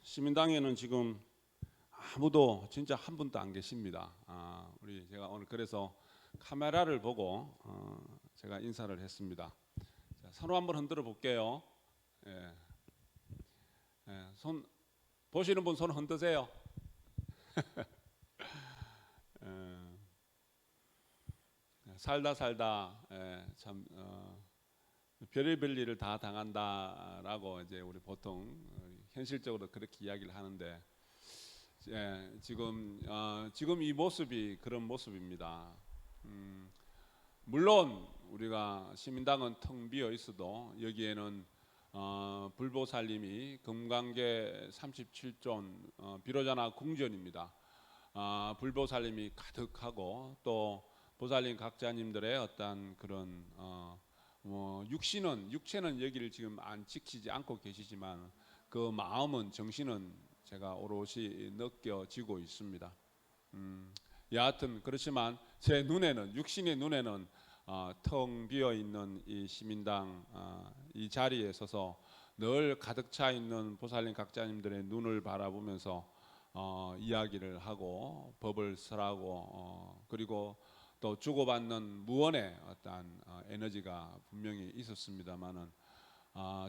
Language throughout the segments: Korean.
시민당에는 지금 아무도 진짜 한 분도 안 계십니다. 제가 오늘 그래서 카메라를 보고 제가 인사를 했습니다. 자, 손 한번 흔들어 볼게요. 예, 손 보시는 분 손 흔드세요. 살다 살다 참 별의별 일을 다 당한다라고 이제 우리 보통 현실적으로 그렇게 이야기를 하는데 지금 이 모습이 그런 모습입니다. 물론 우리가 시민당은 텅 비어 있어도 여기에는 불보살님이 금강계 37존 비로자나 궁전입니다. 불보살님이 가득하고 또 보살님 각자님들의 어떤 그런 육체는 여기를 지금 안 지키지 않고 계시지만 그 마음은 정신은 제가 오롯이 느껴지고 있습니다. 여하튼 그렇지만 제 눈에는 육신의 눈에는 텅 비어 있는 이 시민당 이 자리에 서서 늘 가득 차 있는 보살님 각자님들의 눈을 바라보면서 이야기를 하고 법을 설하고 그리고 또 주고받는 무언의 어떤 에너지가 분명히 있었습니다만은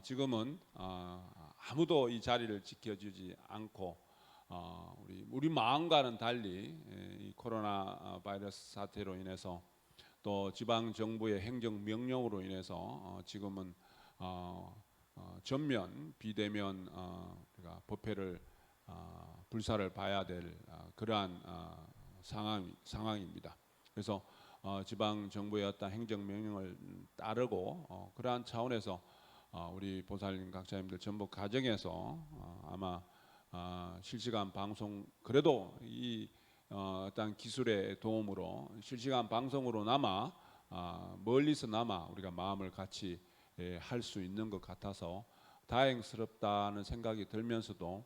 지금은 아무도 이 자리를 지켜주지 않고 우리 마음과는 달리 이 코로나 바이러스 사태로 인해서 또 지방 정부의 행정 명령으로 인해서 지금은 전면 비대면 우리가 법회를 불사를 봐야 될 그러한 상황입니다. 그래서 지방 정부의 어떤 행정 명령을 따르고 그러한 차원에서 우리 보살님 각자님들 전부 가정에서 아마 실시간 방송 그래도 이 어떤 기술의 도움으로 실시간 방송으로나마 멀리서나마 우리가 마음을 같이 할 수 있는 것 같아서 다행스럽다는 생각이 들면서도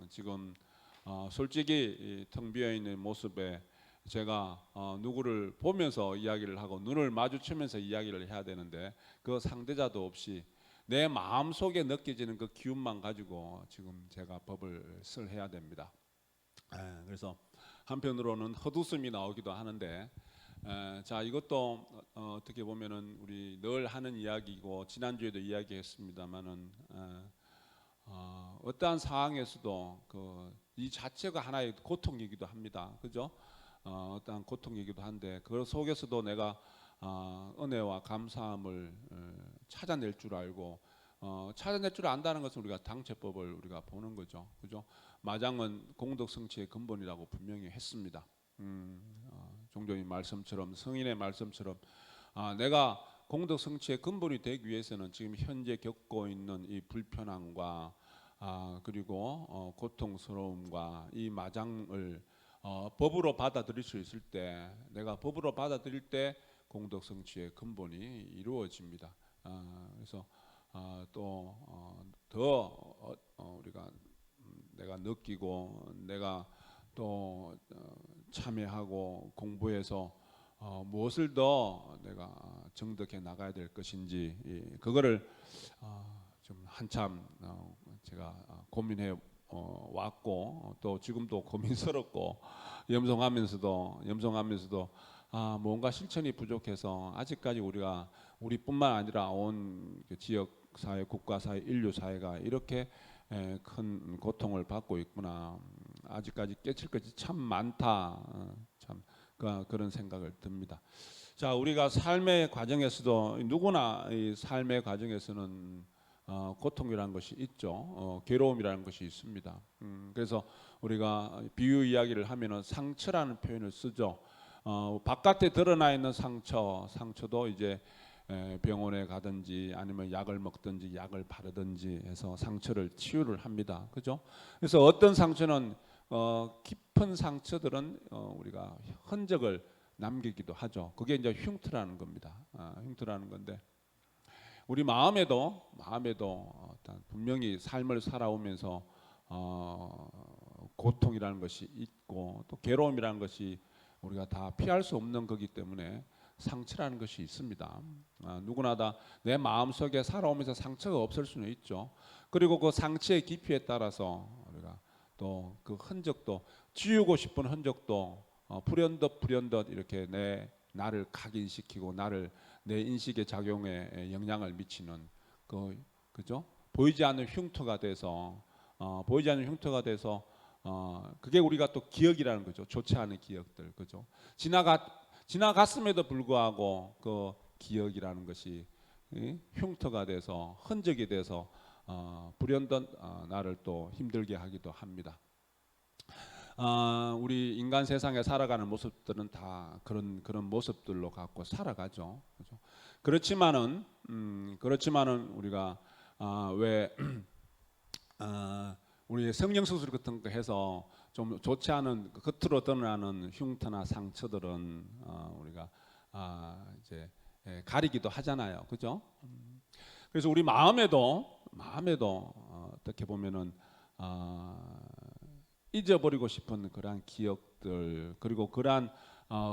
지금 솔직히 텅 비어 있는 모습에 제가 누구를 보면서 이야기를 하고 눈을 마주치면서 이야기를 해야 되는데 그 상대자도 없이 내 마음 속에 느껴지는 그 기운만 가지고 지금 제가 법을 설해야 됩니다. 그래서 한편으로는 헛웃음이 나오기도 하는데 자 이것도 어떻게 보면은 우리 늘 하는 이야기고 지난주에도 이야기했습니다만은 어떠한 상황에서도 이 자체가 하나의 고통이기도 합니다. 그죠? 어떠한 고통이기도 한데 그 속에서도 내가 은혜와 감사함을 찾아낼 줄 알고 찾아낼 줄 안다는 것은 우리가 당체법을 우리가 보는 거죠. 그죠? 마장은 공덕 성취의 근본이라고 분명히 했습니다. 종종의 말씀처럼 성인의 말씀처럼 내가 공덕 성취의 근본이 되기 위해서는 지금 현재 겪고 있는 이 불편함과 그리고 고통스러움과 이 마장을 법으로 받아들일 수 있을 때 내가 법으로 받아들일 때 공덕 성취의 근본이 이루어집니다. 그래서 또 더 우리가 내가 느끼고 내가 또 참여하고 공부해서 무엇을 더 내가 정득해 나가야 될 것인지 그거를 좀 한참 제가 고민해 왔고 또 지금도 고민스럽고 염송하면서도 뭔가 실천이 부족해서 아직까지 우리뿐만 아니라 온 지역 사회, 국가 사회, 인류 사회가 이렇게 큰 고통을 받고 있구나. 아직까지 깨칠 것이 참 많다. 참 그런 생각을 듭니다. 자, 우리가 삶의 과정에서도 누구나 이 삶의 과정에서는 고통이라는 것이 있죠. 괴로움이라는 것이 있습니다. 그래서 우리가 비유 이야기를 하면은 상처라는 표현을 쓰죠. 바깥에 드러나 있는 상처도 이제 병원에 가든지 아니면 약을 먹든지 약을 바르든지 해서 상처를 치유를 합니다. 그죠? 그래서 어떤 상처는 깊은 상처들은 우리가 흔적을 남기기도 하죠. 그게 이제 흉터라는 겁니다. 흉터라는 건데 우리 마음에도 어떤 분명히 삶을 살아오면서 고통이라는 것이 있고 또 괴로움이라는 것이 우리가 다 피할 수 없는 거기 때문에 상처라는 것이 있습니다. 누구나 다 내 마음속에 살아오면서 상처가 없을 수는 있죠. 그리고 그 상처의 깊이에 따라서 우리가 또 그 흔적도 지우고 싶은 흔적도 불현듯 이렇게 나를 각인시키고 나를 내 인식의 작용에 영향을 미치는 그죠? 보이지 않는 흉터가 돼서 그게 우리가 또 기억이라는 거죠. 좋지 않은 기억들, 그죠? 지나갔음에도 불구하고 그 기억이라는 것이 흉터가 돼서 흔적이 돼서 불현듯 나를 또 힘들게 하기도 합니다. 우리 인간 세상에 살아가는 모습들은 다 그런 모습들로 갖고 살아가죠. 그죠? 그렇지만은 우리가 왜 우리 성령 수술 같은 거 해서 좀 좋지 않은 겉으로 드러나는 흉터나 상처들은 우리가 이제 가리기도 하잖아요, 그죠? 그래서 우리 마음에도 어떻게 보면은 잊어버리고 싶은 그러한 기억들 그리고 그러한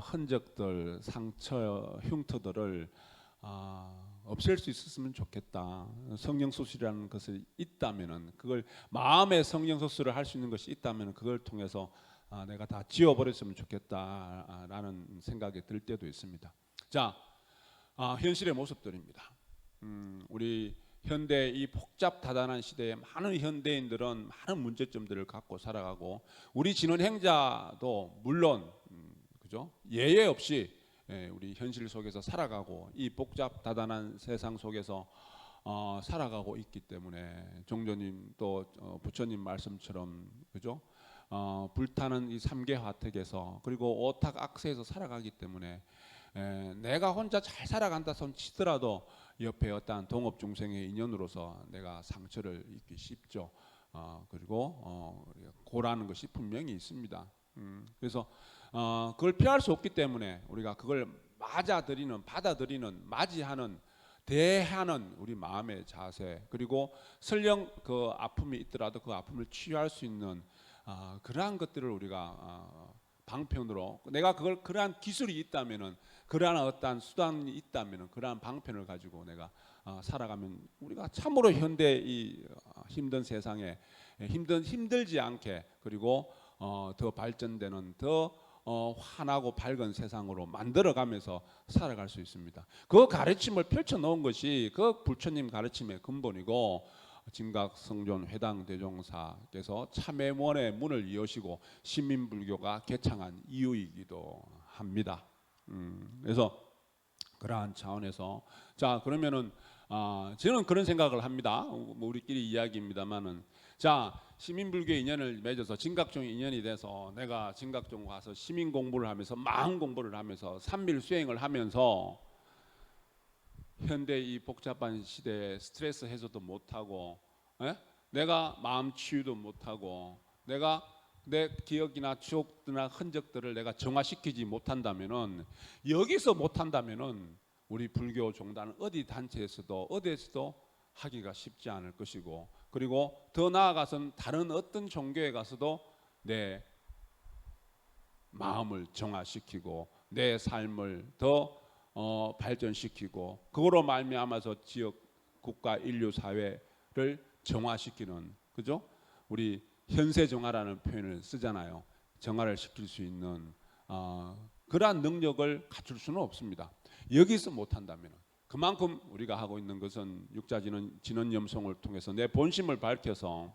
흔적들, 상처, 흉터들을 없앨 수 있었으면 좋겠다. 성령 수술이라는 것이 있다면은 그걸 마음의 성령 수술을 할 수 있는 것이 있다면은 그걸 통해서 내가 다 지워버렸으면 좋겠다라는 생각이 들 때도 있습니다. 자, 현실의 모습들입니다. 우리 현대 이 복잡다단한 시대에 많은 현대인들은 많은 문제점들을 갖고 살아가고 우리 진혼행자도 물론 그죠? 예외 없이 우리 현실 속에서 살아가고 이 복잡다단한 세상 속에서 살아가고 있기 때문에 종조님 또 부처님 말씀처럼 그죠? 불타는 이 삼계 화택에서 그리고 오탁 악세에서 살아가기 때문에 내가 혼자 잘 살아간다 손 치더라도 옆에 어떠한 동업 중생의 인연으로서 내가 상처를 입기 쉽죠. 그리고 고라는 것이 분명히 있습니다. 그래서 그걸 피할 수 없기 때문에 우리가 그걸 받아들이는, 맞이하는, 대하는 우리 마음의 자세 그리고 설령 그 아픔이 있더라도 그 아픔을 치유할 수 있는 그러한 것들을 우리가 방편으로 내가 그러한 기술이 있다면은 그러한 어떠한 수단이 있다면은 그러한 방편을 가지고 내가 살아가면 우리가 참으로 현대 이 힘든 세상에 힘들지 않게 그리고 더 발전되는 더 환하고 밝은 세상으로 만들어가면서 살아갈 수 있습니다. 그 가르침을 펼쳐 놓은 것이 그 부처님 가르침의 근본이고 진각성존 회당대종사께서 참회원의 문을 여시고 시민불교가 개창한 이유이기도 합니다. 그래서 그러한 차원에서 자 그러면은 저는 그런 생각을 합니다. 뭐 우리끼리 이야기입니다만은 자 시민불교의 인연을 맺어서 진각종 인연이 돼서 내가 진각종 가서 시민 공부를 하면서 마음 공부를 하면서 삼밀 수행을 하면서 현대 이 복잡한 시대에 스트레스 해소도 못하고 내가 마음 치유도 못하고 내가 내 기억이나 추억이나 흔적들을 내가 정화시키지 못한다면은 여기서 못한다면은 우리 불교 종단은 어디 단체에서도 어디에서도 하기가 쉽지 않을 것이고 그리고 더 나아가서는 다른 어떤 종교에 가서도 내 마음을 정화시키고 내 삶을 더 발전시키고 그거로 말미암아서 지역, 국가, 인류, 사회를 정화시키는 그죠? 우리 현세 정화라는 표현을 쓰잖아요. 정화를 시킬 수 있는 그러한 능력을 갖출 수는 없습니다. 여기서 못한다면 그만큼 우리가 하고 있는 것은 육자진은 진언염송을 통해서 내 본심을 밝혀서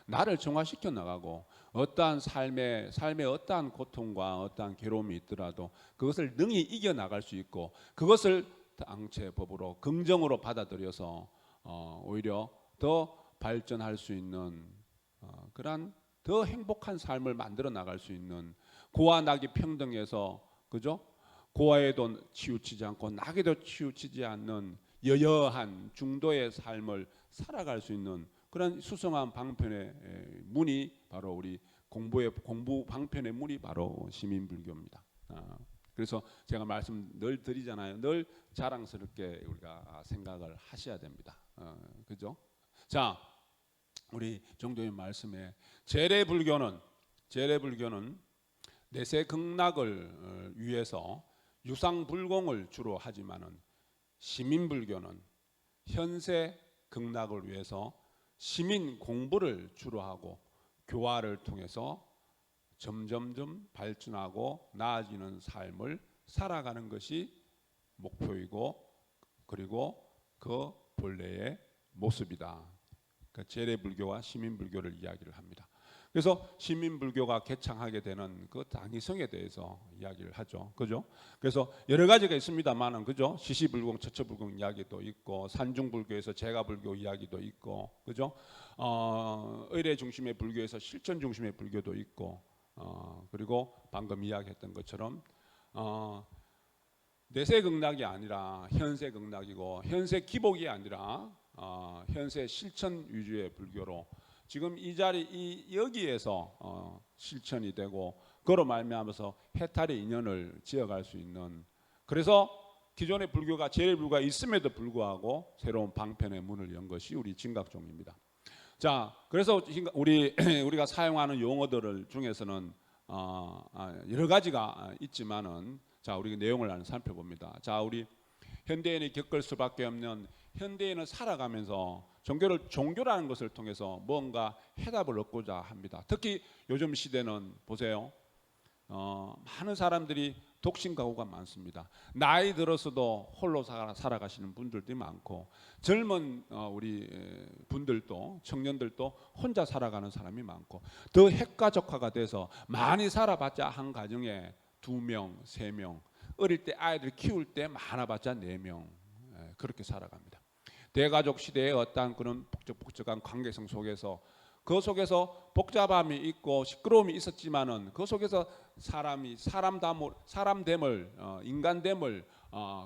나를 정화시켜 나가고 어떠한 삶의 어떠한 고통과 어떠한 괴로움이 있더라도 그것을 능히 이겨 나갈 수 있고 그것을 당체 법으로 긍정으로 받아들여서 오히려 더 발전할 수 있는 그러한 더 행복한 삶을 만들어 나갈 수 있는 고와 낙이 평등해서 그죠? 고아에도 치우치지 않고 낙에도 치우치지 않는 여여한 중도의 삶을 살아갈 수 있는 그런 수성한 방편의 문이 바로 우리 공부 방편의 문이 바로 시민불교입니다. 그래서 제가 말씀 늘 드리잖아요. 늘 자랑스럽게 우리가 생각을 하셔야 됩니다. 그죠? 자, 우리 종교의 말씀에 재래불교는 내세 극락을 위해서 유상불공을 주로 하지만은 시민불교는 현세 극락을 위해서 시민 공부를 주로 하고 교화를 통해서 점점점 발전하고 나아지는 삶을 살아가는 것이 목표이고 그리고 그 본래의 모습이다. 그러니까 재래불교와 시민불교를 이야기를 합니다. 그래서 시민불교가 개창하게 되는 그 당위성에 대해서 이야기를 하죠. 그죠? 그래서 여러 가지가 있습니다만은, 그죠? 시시불공, 처처불공 이야기도 있고, 산중불교에서 제가불교 이야기도 있고, 그죠? 의례 중심의 불교에서 실천 중심의 불교도 있고, 그리고 방금 이야기했던 것처럼, 내세 극락이 아니라 현세 극락이고, 현세 기복이 아니라, 현세 실천 위주의 불교로 지금 이 자리 여기에서 실천이 되고 그로 말미암아서 해탈의 인연을 지어갈 수 있는, 그래서 기존의 불교가 재래불교가 있음에도 불구하고 새로운 방편의 문을 연 것이 우리 진각종입니다. 자, 그래서 우리가 사용하는 용어들 중에서는 여러 가지가 있지만은, 자, 우리 내용을 한번 살펴봅니다. 자, 우리 현대인이 겪을 수밖에 없는, 현대인은 살아가면서 종교라는 것을 통해서 뭔가 해답을 얻고자 합니다. 특히 요즘 시대는 보세요. 많은 사람들이 독신 가구가 많습니다. 나이 들어서도 홀로 살아가시는 분들도 많고, 젊은 우리 분들도, 청년들도 혼자 살아가는 사람이 많고, 더 핵가족화가 돼서 많이 살아봤자 한 가정에 2명, 3명, 어릴 때 아이들 키울 때 많아봤자 4명, 그렇게 살아갑니다. 대가족 시대의 어떤 그런 복잡한 관계성 속에서, 그 속에서 복잡함이 있고 시끄러움이 있었지만은, 그 속에서 사람됨을, 인간됨을,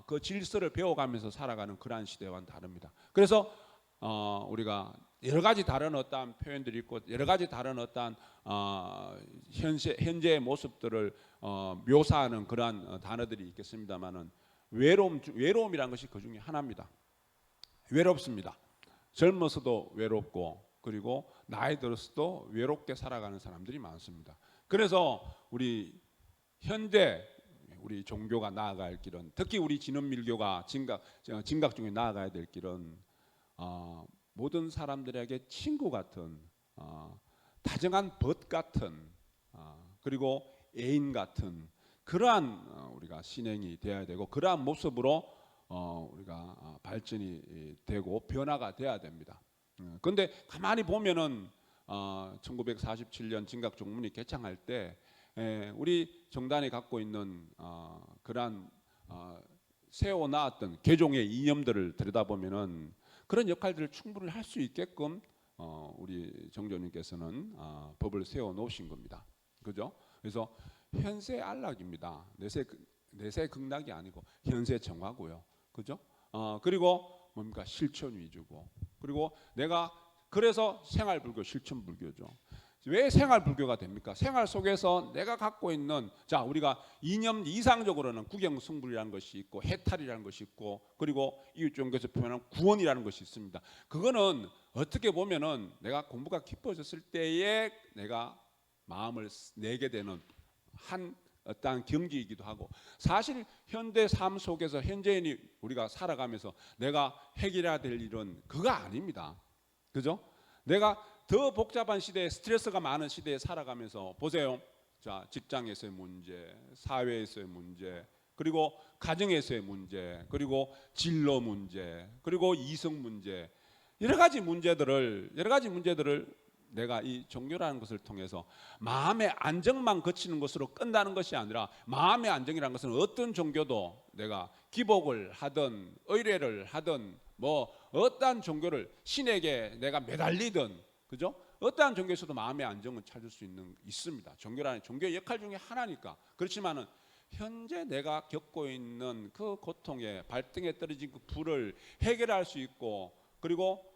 그 질서를 배워가면서 살아가는 그러한 시대와는 다릅니다. 그래서 우리가 여러 가지 다른 어떠한 표현들이 있고, 여러 가지 다른 어떠한 현재의 모습들을 묘사하는 그러한 단어들이 있겠습니다만은, 외로움이라는 것이 그 중에 하나입니다. 외롭습니다. 젊어서도 외롭고, 그리고 나이 들어서도 외롭게 살아가는 사람들이 많습니다. 그래서 우리 현대 우리 종교가 나아갈 길은, 특히 우리 진원밀교가 진각종이 나아가야 될 길은, 모든 사람들에게 친구 같은, 다정한 벗 같은, 그리고 애인 같은 그러한 우리가 신행이 되어야 되고, 그러한 모습으로 우리가 발전이 되고 변화가 돼야 됩니다. 그런데 가만히 보면은 1947년 진각종문이 개창할 때 우리 정단이 갖고 있는 그러한 세워놨던 개종의 이념들을 들여다보면은 그런 역할들을 충분히 할 수 있게끔 우리 정조님께서는 법을 세워 놓으신 겁니다. 그죠? 그래서 현세 안락입니다. 내세 극락이 아니고 현세 정화고요. 그죠? 그리고 뭡니까? 실천 위주고, 그리고 그래서 생활불교, 실천불교죠. 왜 생활불교가 됩니까? 생활 속에서 내가 갖고 있는, 자, 우리가 이념 이상적으로는 구경승불이라는 것이 있고, 해탈이라는 것이 있고, 그리고 이웃종교에서 표현하는 구원이라는 것이 있습니다. 그거는 어떻게 보면은 내가 공부가 깊어졌을 때에 내가 마음을 내게 되는 한 어떠한 경지이기도 하고, 사실 현대 삶 속에서 현재인이 우리가 살아가면서 내가 해결해야 될 일은 그거 아닙니다. 그죠? 내가 더 복잡한 시대에, 스트레스가 많은 시대에 살아가면서 보세요. 자, 직장에서의 문제, 사회에서의 문제, 그리고 가정에서의 문제, 그리고 진로 문제, 그리고 이성 문제, 여러 가지 문제들을 내가 이 종교라는 것을 통해서 마음의 안정만 거치는 것으로 끝나는 것이 아니라, 마음의 안정이라는 것은 어떤 종교도 내가 기복을 하든 의례를 하든 뭐 어떠한 종교를 신에게 내가 매달리든, 그죠? 어떠한 종교에서도 마음의 안정은 찾을 수 있습니다. 종교의 역할 중에 하나니까. 그렇지만은 현재 내가 겪고 있는 그 고통에, 발등에 떨어진 그 불을 해결할 수 있고, 그리고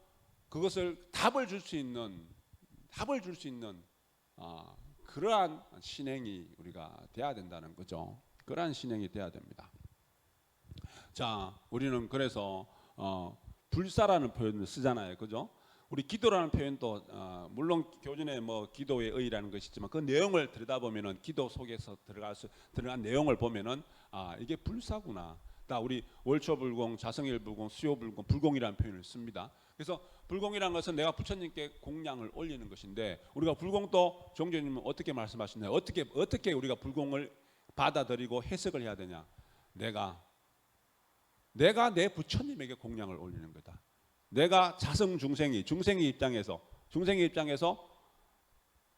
그것을 답을 줄 수 있는 그러한 신행이 우리가 돼야 된다는 거죠. 그러한 신행이 돼야 됩니다. 자, 우리는 그래서 불사라는 표현을 쓰잖아요. 그죠? 우리 기도라는 표현도 물론 교전에 뭐 기도의 의라는 것이 있지만 그 내용을 들여다보면은 기도 속에서 들어간 내용을 보면은 이게 불사구나. 다 우리 월초불공, 자성일불공, 수요불공, 불공이라는 표현을 씁니다. 그래서 불공이라는 것은 내가 부처님께 공양을 올리는 것인데 우리가 불공도 종교님은 어떻게 말씀하시나요? 어떻게 우리가 불공을 받아들이고 해석을 해야 되냐? 내가 내 부처님에게 공양을 올리는 거다. 내가 자성 중생의 입장에서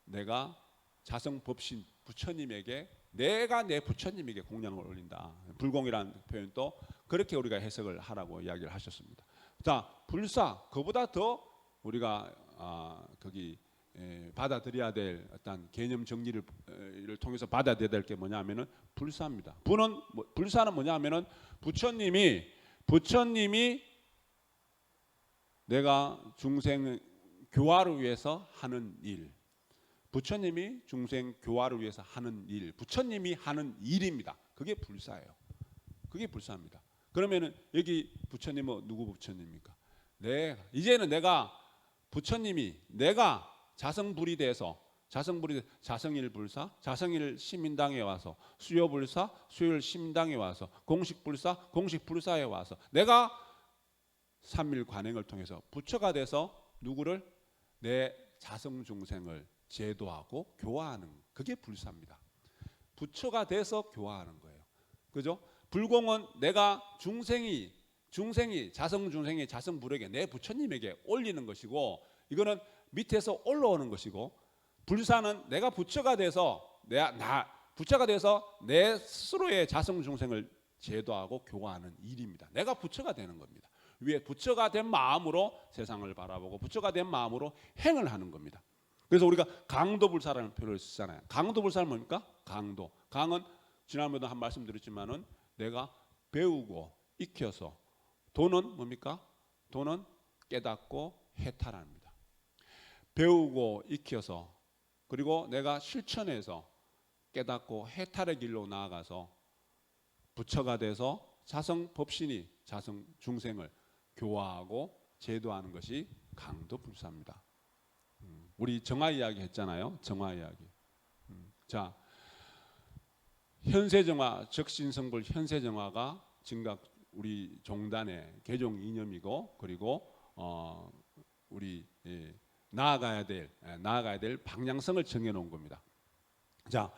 내가 자성 법신 부처님에게 내가 내 부처님에게 공양을 올린다. 불공이라는 표현도 그렇게 우리가 해석을 하라고 이야기를 하셨습니다. 자, 불사 그보다 더 우리가 거기 받아들여야 될 어떤 개념 정리를 통해서 받아들여야 될 게 뭐냐면은 불사입니다. 불사는 뭐냐면은 부처님이 내가 중생 교화를 위해서 하는 일, 부처님이 중생 교화를 위해서 하는 일, 부처님이 하는 일입니다. 그게 불사예요. 그게 불사입니다. 그러면은 여기 부처님은 누구 부처님입니까? 이제는 내가 자성불이 돼서 자성일 불사, 자성일 시민당에 와서 수요불사, 수요일 시민당에 와서 공식불사, 공식불사에 와서 내가 삼일 관행을 통해서 부처가 돼서 누구를 내 자성 중생을 제도하고 교화하는 그게 불사입니다. 부처가 돼서 교화하는 거예요. 그죠? 불공은 내가 중생이 자성 중생이 자성불에게 내 부처님에게 올리는 것이고 이거는 밑에서 올라오는 것이고 불사는 내가 부처가 돼서 내 스스로의 자성 중생을 제도하고 교화하는 일입니다. 내가 부처가 되는 겁니다. 위에 부처가 된 마음으로 세상을 바라보고 부처가 된 마음으로 행을 하는 겁니다. 그래서 우리가 강도불사라는 표현을 쓰잖아요. 강도불사는 뭡니까? 강은 지난번에도 한 말씀 드렸지만은 내가 배우고 익혀서 도는 뭡니까? 도는 깨닫고 해탈합니다. 배우고 익혀서 그리고 내가 실천해서 깨닫고 해탈의 길로 나아가서 부처가 돼서 자성 법신이 자성 중생을 교화하고 제도하는 것이 강도불사입니다. 우리 정화 이야기 했잖아요. 정화 이야기. 자, 현세정화, 적신성불 현세정화가 증각 우리 종단의 개종 이념이고 그리고 우리 나아가야 될 방향성을 정해놓은 겁니다. 자,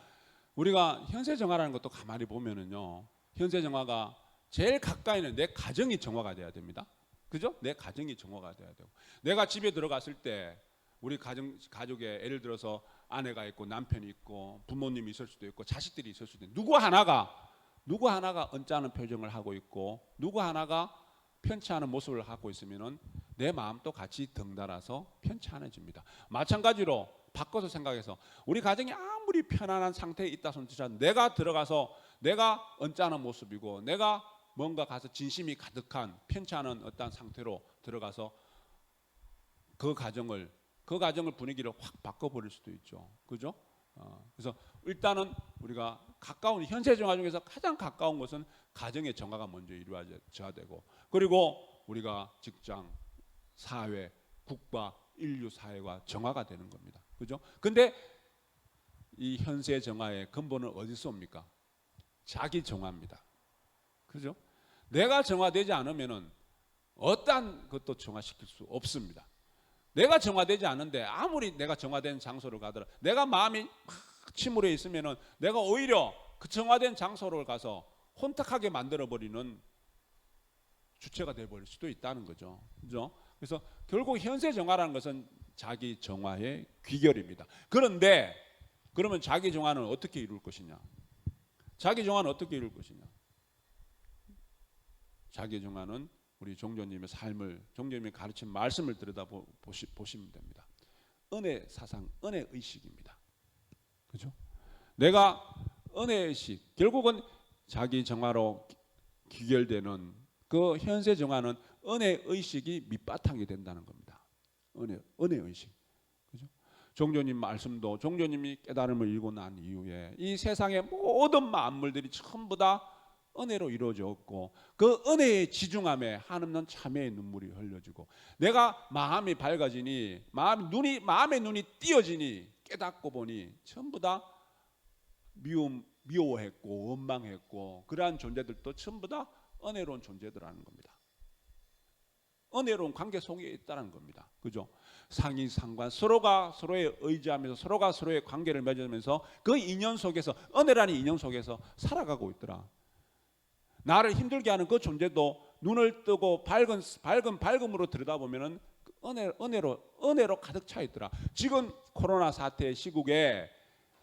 우리가 현세정화라는 것도 가만히 보면은요, 현세정화가 제일 가까이는 내 가정이 정화가 돼야 됩니다. 그죠? 내 가정이 정화가 돼야 되고 내가 집에 들어갔을 때 우리 가족에 예를 들어서 아내가 있고 남편이 있고 부모님이 있을 수도 있고 자식들이 있을 수도 있고 누구 하나가 언짢은 표정을 하고 있고 누구 하나가 편치 않은 모습을 하고 있으면은 내 마음도 같이 덩달아서 편치 않아집니다. 마찬가지로 바꿔서 생각해서 우리 가정이 아무리 편안한 상태에 있다 손치자 내가 들어가서 내가 언짢은 모습이고 내가 뭔가 가서 진심이 가득한 편치 않은 어떤 상태로 들어가서 그 가정을 분위기를 확 바꿔버릴 수도 있죠. 그죠? 그래서 일단은 우리가 가까운 현세 정화 중에서 가장 가까운 것은 가정의 정화가 먼저 이루어져야 되고 그리고 우리가 직장, 사회, 국가, 인류 사회가 정화가 되는 겁니다. 그죠? 근데 이 현세 정화의 근본은 어디서 옵니까? 자기 정화입니다. 그죠? 내가 정화되지 않으면은 어떠한 것도 정화시킬 수 없습니다. 내가 정화되지 않은데 아무리 내가 정화된 장소를 가더라 내가 마음이 막 침울해 있으면은 내가 오히려 그 정화된 장소를 가서 혼탁하게 만들어버리는 주체가 되어버릴 수도 있다는 거죠. 그죠? 그래서 결국 현세 정화라는 것은 자기 정화의 귀결입니다. 그런데 그러면 자기 정화는 어떻게 이룰 것이냐? 자기 정화는 어떻게 이룰 것이냐? 자기 정화는 우리 종교님의 삶을 종교님의 가르친 말씀을 들여다 보시면 됩니다. 은혜 사상, 은혜 의식입니다. 그죠? 내가 은혜 의식 결국은 자기 정화로 귀결되는 그 현세 정화는 은혜 의식이 밑바탕이 된다는 겁니다. 은혜 의식. 그죠? 종교님 말씀도 종교님이 깨달음을 이루고 난 이후에 이 세상의 모든 만물들이 전부 다 은혜로 이루어졌고 그 은혜의 지중함에 한없는 참회의 눈물이 흘려지고 내가 마음이 밝아지니 마음의 눈이 띄어지니 깨닫고 보니 전부 다 미워했고 원망했고 그러한 존재들도 전부 다 은혜로운 존재들이라는 겁니다. 은혜로운 관계 속에 있다는 겁니다. 그죠? 상이 상관 서로가 서로에 의지하면서 서로가 서로의 관계를 맺으면서 그 인연 속에서 은혜라는 인연 속에서 살아가고 있더라. 나를 힘들게 하는 그 존재도 눈을 뜨고 밝음으로 들여다보면은 은혜로 가득 차 있더라. 지금 코로나 사태 시국에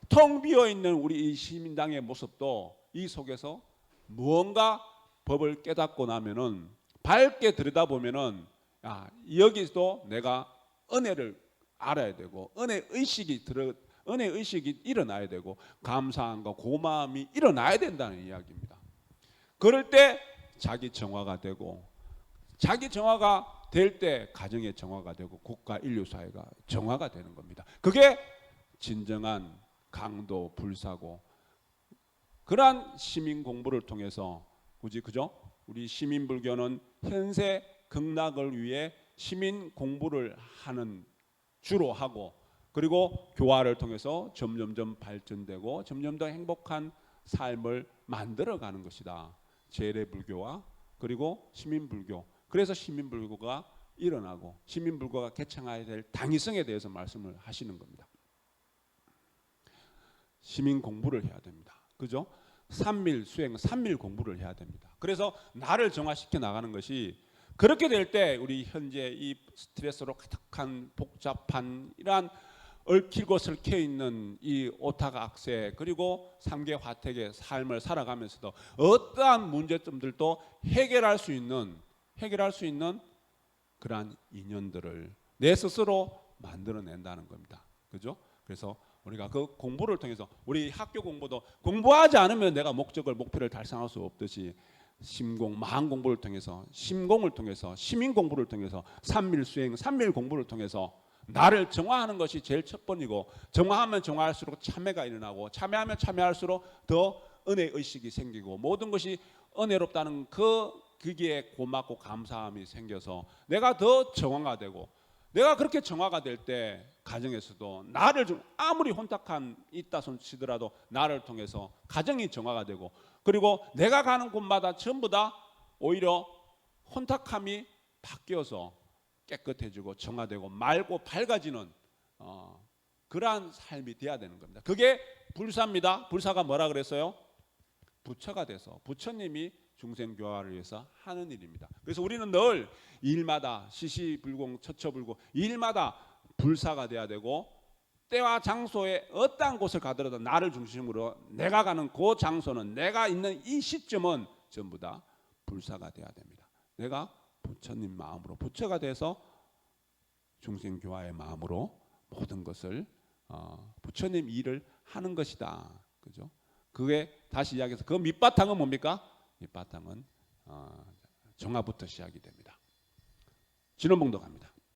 텅 비어 있는 우리 이 시민당의 모습도 이 속에서 무언가 법을 깨닫고 나면은 밝게 들여다보면은 여기서도 내가 은혜를 알아야 되고 은혜 의식이 일어나야 되고 감사함과 고마움이 일어나야 된다는 이야기입니다. 그럴 때 자기 정화가 되고 자기 정화가 될 때 가정의 정화가 되고 국가 인류 사회가 정화가 되는 겁니다. 그게 진정한 강도 불사고 그러한 시민 공부를 통해서 그죠? 우리 시민 불교는 현세 극락을 위해 시민 공부를 주로 하고 그리고 교화를 통해서 점점점 발전되고 점점 더 행복한 삶을 만들어가는 것이다. 재래불교와 그리고 시민불교. 그래서 시민불교가 일어나고 시민불교가 개창해야 될 당위성에 대해서 말씀을 하시는 겁니다. 시민 공부를 해야 됩니다. 그죠? 삼밀 수행, 삼밀 공부를 해야 됩니다. 그래서 나를 정화시켜 나가는 것이 그렇게 될 때 우리 현재 이 스트레스로 가득한 복잡한 이러한 얽히고 설켜 있는 이 오타가 악세 그리고 삼계 화택의 삶을 살아가면서도 어떠한 문제점들도 해결할 수 있는 그러한 인연들을 내 스스로 만들어낸다는 겁니다. 그죠? 그래서 우리가 그 공부를 통해서 우리 학교 공부도 공부하지 않으면 내가 목표를 달성할 수 없듯이 마한 공부를 통해서 심공을 통해서 시민 공부를 통해서 삼밀 수행, 삼밀 공부를 통해서 나를 정화하는 것이 제일 첫 번이고 정화하면 정화할수록 참회가 일어나고 참회하면 참회할수록 더 은혜 의식이 생기고 모든 것이 은혜롭다는 그기에 고맙고 감사함이 생겨서 내가 더 정화가 되고 내가 그렇게 정화가 될 때 가정에서도 나를 좀 아무리 혼탁한 있다 손치더라도 나를 통해서 가정이 정화가 되고 그리고 내가 가는 곳마다 전부 다 오히려 혼탁함이 바뀌어서 깨끗해지고 정화되고 맑고 밝아지는 그러한 삶이 돼야 되는 겁니다. 그게 불사입니다. 불사가 뭐라 그랬어요? 부처가 돼서 부처님이 중생교화를 위해서 하는 일입니다. 그래서 우리는 늘 일마다 시시불공 처처불고 일마다 불사가 돼야 되고 때와 장소에 어떠한 곳을 가더라도 나를 중심으로 내가 가는 그 장소는 내가 있는 이 시점은 전부 다 불사가 돼야 됩니다. 내가 부처님 마음으로 부처가 돼서 중생교화의 마음으로 모든 것을 부처님 일을 하는 것이다. 그죠? 그게 다시 이야기해서 그 밑바탕은 뭡니까? 밑바탕은 정화부터 시작이 됩니다. 진원봉도 갑니다.